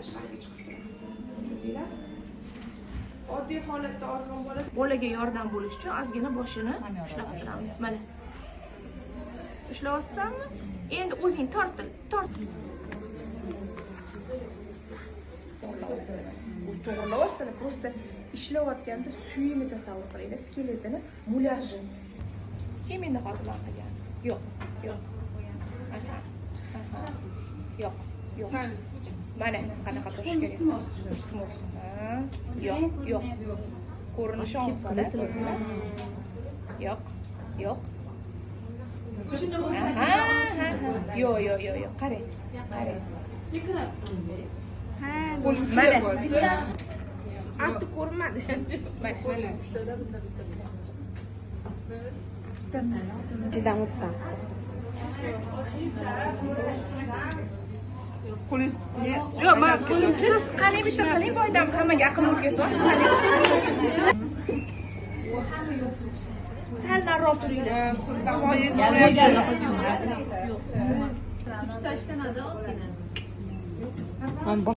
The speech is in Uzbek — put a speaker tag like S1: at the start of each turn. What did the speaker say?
S1: tashqariga chiqib turadi. Tushundinglar? Oddiy holatda ozg'in bo'lib, bolaga yordam bo'lish uchun ozgina boshini ushlab turamiz. Mana. Ushlayapsanmi? Endi o'zing tortil. To'g'rilayapsan, просто ishlayotganda suyini tasavvur qilinglar, skeletini, mulyaji. Kim endi hozir man qilgan? Yo'q. Yo'q. Mana qanaqa turish kerak? Ustma-ust. Yo'q. Ko'rinishi onsada. Yo'q. Yo'q. Qarang. Mana. Ati ko'rmadi.
S2: Juda o'tsan.
S3: Polis
S1: Yo'q, men siz qani bitta qiling, boydan hammaga aql o'rgatyapsiz. Sal nariroq turinglar.
S3: da'vo